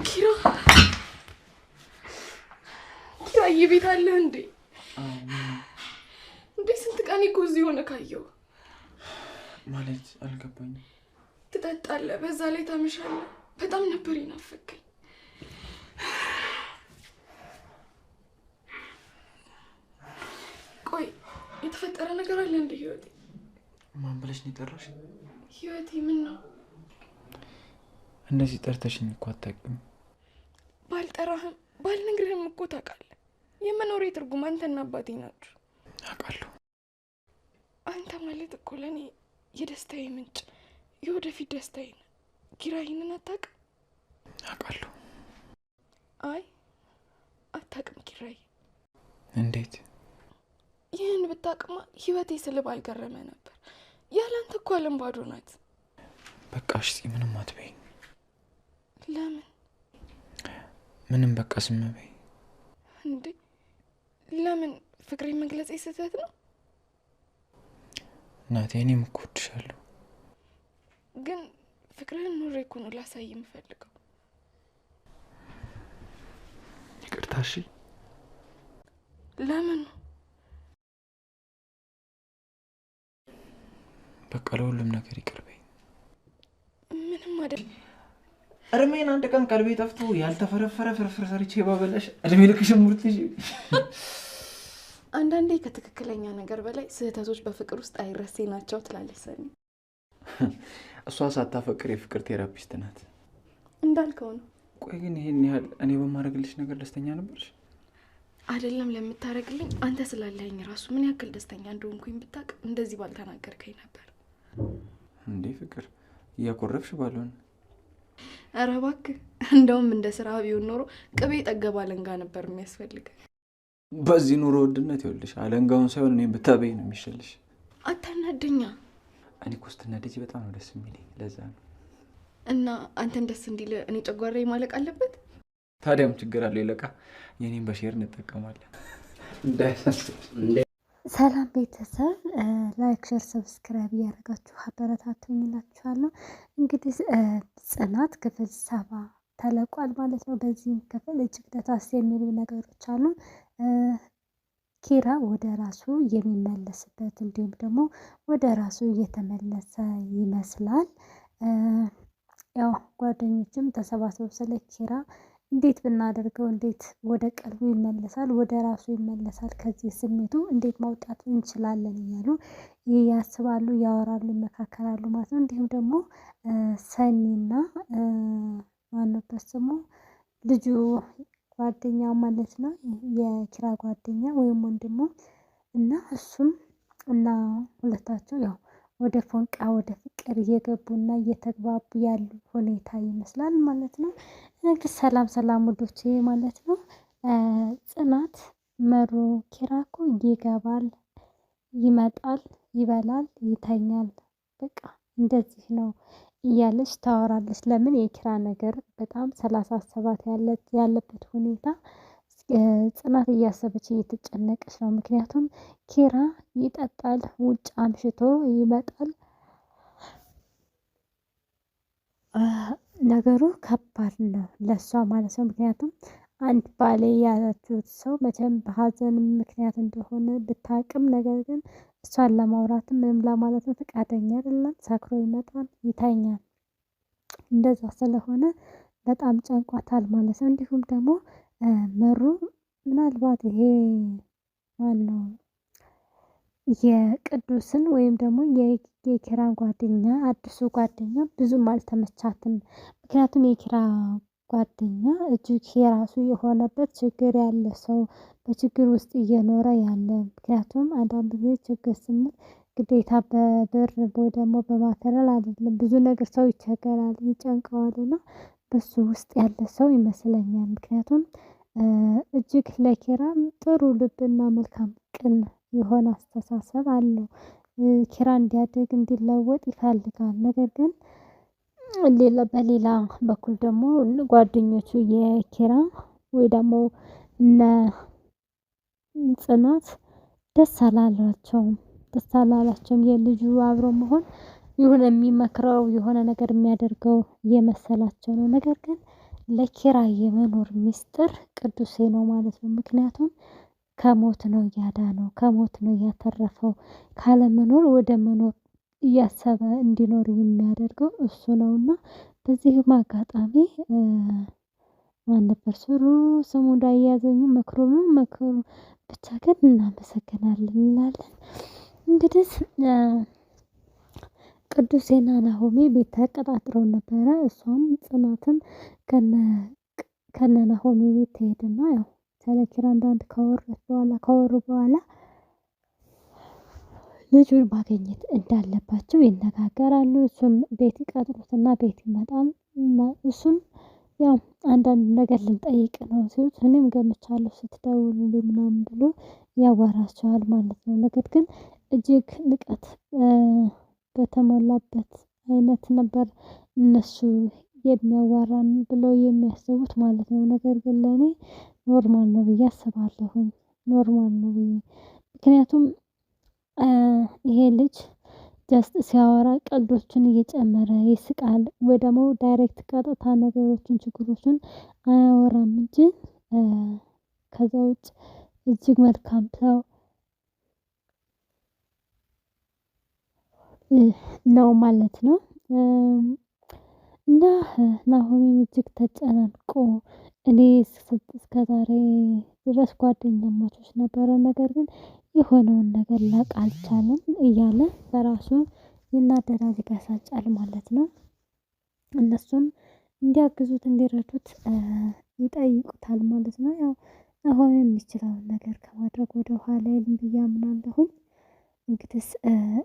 ኪራ የቤት አለ እንዴ? እንዴ ስንት ቀን እኮ እዚህ ሆነ ካየው ማለት አልገባኝም። ትጠጣለህ፣ በዛ ላይ ታመሻለህ። በጣም ነበር ይናፈቀኝ። ቆይ የተፈጠረ ነገር አለ እንዴ ህይወቴ? ማን ብለሽ ነው የጠራሽ? ህይወቴ ምን ነው? እንደዚህ ጠርተሽኝ እኮ አታውቂም። ባልጠራህም ባልነግርህም እኮ ታውቃለህ። የመኖሬ ትርጉም አንተና አባቴ ናችሁ። አውቃለሁ። አንተ ማለት እኮ ለእኔ የደስታዬ ምንጭ፣ የወደፊት ደስታዬ ነህ። ኪራ ይህንን አታውቅም? አውቃለሁ። አይ አታውቅም ኪራይ። እንዴት? ይህን ብታውቅማ ህይወቴ ስል ባልገረመ ነበር። ያላንተ እኮ ዓለም ባዶ ናት። በቃ እሺ ምንም አትበይኝ። ለምን? ምንም በቃ ዝም በይ። እንዴ ለምን? ፍቅሬ መግለጽ ስህተት ነው? እናቴ እኔም እኮ እወድሻለሁ። ግን ፍቅርህን ኑሬ እኮ ነው ላሳይ የምፈልገው። ይቅርታ እሺ። ለምን? በቃ ለሁሉም ነገር ይቅር በይ። ምንም አይደል። እርሜን አንድ ቀን ቀልቤ ጠፍቶ ያልተፈረፈረ ፍርፍር ሰርቼ ባበላሽ እድሜ ልክሽን ሙርትሽ። አንዳንዴ ከትክክለኛ ነገር በላይ ስህተቶች በፍቅር ውስጥ አይረሴ ናቸው ትላለች ሰኒ። እሷ ሳታፈቅር የፍቅር ቴራፒስት ናት። እንዳልከው ነው። ቆይ ግን ይሄን ያህል እኔ በማድረግልሽ ነገር ደስተኛ ነበርሽ? አይደለም ለምታረግልኝ፣ አንተ ስላለኝ ራሱ ምን ያክል ደስተኛ እንደሆንኩኝ ብታውቅ እንደዚህ ባልተናገርከኝ ነበር። እንዴ ፍቅር እያኮረፍሽ ባልሆነ። ኧረ እባክህ፣ እንደውም እንደ ስራ ቢሆን ኖሮ ቅቤ ጠገባ አለንጋ ነበር የሚያስፈልግ። በዚህ ኑሮ ውድነት ይኸውልሽ አለንጋውን ሳይሆን እኔም ብታበይ ነው የሚሻልሽ። አታናደኛ። እኔ እኮ ስትናደጂ በጣም ነው ደስ የሚለኝ፣ ለዛ ነው። እና አንተን ደስ እንዲል እኔ ጨጓራዬ ማለቅ አለበት? ታዲያም ችግር አለው ይለቃ። የኔን በሼር እንጠቀማለን። ሰላም ቤተሰብ፣ ላይክ ሼር ሰብስክራይብ እያደረጋችሁ አበረታቱኝ እላችኋለሁ። እንግዲህ ጽናት ክፍል 7 ተለቋል ማለት ነው። በዚህም ክፍል እጅግ ደስ የሚሉ ነገሮች አሉ። ኪራ ወደ ራሱ የሚመለስበት እንዲሁም ደግሞ ወደ ራሱ እየተመለሰ ይመስላል። ያው ጓደኞችም ተሰባስበው ስለ ኪራ እንዴት ብናደርገው እንዴት ወደ ቀልቡ ይመለሳል፣ ወደ ራሱ ይመለሳል፣ ከዚህ ስሜቱ እንዴት ማውጣት እንችላለን እያሉ ያስባሉ፣ ያወራሉ፣ ይመካከራሉ ማለት ነው። እንዲሁም ደግሞ ሰኒና ማነው ስሙ ልጁ ጓደኛው ማለት ነው የኪራ ጓደኛ ወይም ወንድሙ እና እሱም እና ሁለታቸው ያው ወደ ፎንቃ ወደ ፍቅር እየገቡና እየተግባቡ ያሉ ሁኔታ ይመስላል ማለት ነው። እንግዲህ ሰላም ውዶቼ ማለት ነው። ጽናት መሮ ኪራ እኮ ይገባል፣ ይመጣል፣ ይበላል፣ ይተኛል፣ በቃ እንደዚህ ነው እያለች ታወራለች። ለምን የኪራ ነገር በጣም ስላሳሰባት ያለበት ሁኔታ ጽናት እያሰበች እየተጨነቀች ነው። ምክንያቱም ኪራ ይጠጣል፣ ውጭ አምሽቶ ይመጣል። ነገሩ ከባድ ነው ለሷ ማለት ነው። ምክንያቱም አንድ ባሌ ያላችሁት ሰው መቼም በሀዘን ምክንያት እንደሆነ ብታቅም፣ ነገር ግን እሷን ለማውራትም ምንም ለማለት ፈቃደኛ አይደለም። ሰክሮ ይመጣል፣ ይተኛል። እንደዛ ስለሆነ በጣም ጨንቋታል ማለት ነው። እንዲሁም ደግሞ መሩ ምናልባት ይሄ ማነው የቅዱስን ወይም ደግሞ የኪራን ጓደኛ አዲሱ ጓደኛ ብዙም አልተመቻትም። ምክንያቱም የኪራ ጓደኛ እጅግ የራሱ የሆነበት ችግር ያለ ሰው በችግር ውስጥ እየኖረ ያለ፣ ምክንያቱም አንዳንድ ጊዜ ችግር ስንል ግዴታ በብር ወይ ደግሞ በማተሪያል አይደለም። ብዙ ነገር ሰው ይቸገራል፣ ይጨንቀዋልና በሱ ውስጥ ያለ ሰው ይመስለኛል። ምክንያቱም እጅግ ለኪራም ጥሩ ልብና መልካም ቅን የሆነ አስተሳሰብ አለው። ኪራ እንዲያድግ እንዲለወጥ ይፈልጋል። ነገር ግን በሌላ በኩል ደግሞ ጓደኞቹ የኪራ ወይ ደግሞ እነ ጽናት ደስ አላላቸውም። የልጁ አብሮ መሆን የሆነ የሚመክረው የሆነ ነገር የሚያደርገው እየመሰላቸው ነው። ነገር ግን ለኪራ የመኖር ሚስጥር ቅዱሴ ነው ማለት ነው። ምክንያቱም ከሞት ነው እያዳነው፣ ከሞት ነው እያተረፈው፣ ካለመኖር ወደ መኖር እያሰበ እንዲኖር የሚያደርገው እሱ ነው። እና በዚህም አጋጣሚ ማን ነበር ስሙ እንዳያዘኝም መክሩ ብቻ ግን እናመሰግናለን እንላለን። እንግዲህ ቅዱሴና ናሆሜ ቤት ተቀጣጥረው ነበረ። እሷም ጽናትን ከነ ናሆሜ ቤት ትሄድና ያው ስለ ኪራ አንዳንድ ካወሩ በኋላ ልጁን ማግኘት እንዳለባቸው ይነጋገራሉ። እሱም ቤት ይቀጥሩትና ቤት ይመጣል እና እሱም ያው አንዳንድ ነገር ልንጠይቅ ነው ሲሉት እኔም ገምቻለሁ ስትደውሉልኝ ምናምን ብሎ ያዋራቸዋል ማለት ነው። ነገር ግን እጅግ ንቀት በተሞላበት አይነት ነበር እነሱ የሚያዋራን ብለው የሚያስቡት ማለት ነው። ነገር ግን ለእኔ ኖርማል ነው ብዬ አስባለሁኝ። ኖርማል ነው ብዬ ምክንያቱም ይሄ ልጅ ጀስት ሲያወራ ቀልዶችን እየጨመረ ይስቃል ወይ ደግሞ ዳይሬክት ቀጥታ ነገሮችን ችግሮችን አያወራም እንጂ ከዛ ውጭ እጅግ መልካም ሰው ነው ማለት ነው። እና ናሆሜም እጅግ ተጨናንቆ እኔ እስከዛሬ ድረስ ጓደኛማቾች ነበረ፣ ነገር ግን የሆነውን ነገር ላቅ አልቻለም እያለ በራሱ ይናደዳል፣ ይበሳጫል ማለት ነው። እነሱም እንዲያግዙት እንዲረዱት ይጠይቁታል ማለት ነው። ያው አሁን የሚችለውን ነገር ከማድረግ ወደ ኋላ አይልም ብዬ አምናለሁኝ። እንግዲህ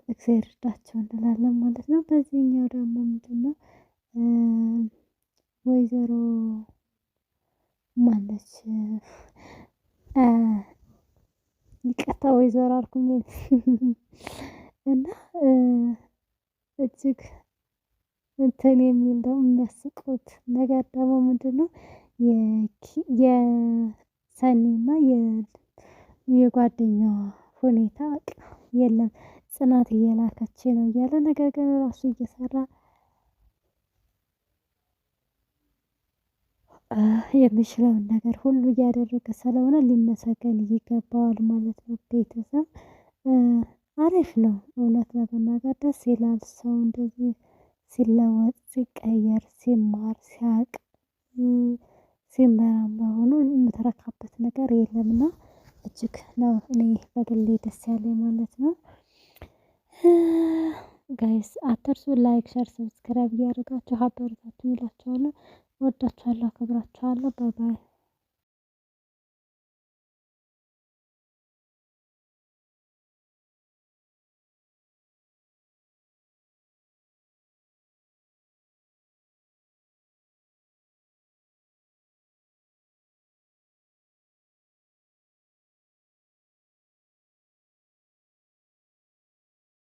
እግዚአብሔር ይርዳቸው እንላለን ማለት ነው። በዚህኛው ደግሞ ምንድነው ወይዘሮ ማነች ይቅርታ ወይዘሮ አልኩኝ እና እጅግ እንትን የሚል ደግሞ የሚያስቁት ነገር ደግሞ ምንድነው የሰኒና የጓደኛዋ ሁኔታ የለም ጽናት እየላከች ነው እያለ ነገር ግን ራሱ እየሰራ የሚችለውን ነገር ሁሉ እያደረገ ስለሆነ ሊመሰገን ይገባዋል ማለት ነው። ቤተሰብ አሪፍ ነው እውነት ለመናገር ደስ ይላል። ሰው እንደዚህ ሲለወጥ ሲቀየር ሲማር ሲያውቅ ሲመራመር ሆኖ የምትረካበት ነገር የለምና እጅግ ነው እኔ በግሌ ደስ ያለኝ ማለት ነው። ጋይስ አትርሱ፣ ላይክ ሸር ሰብስክራይብ እያደረጋችሁ አበረታቱኝ እላችኋለሁ። እወዳችኋለሁ፣ አከብራችኋለሁ። ባይ ባይ።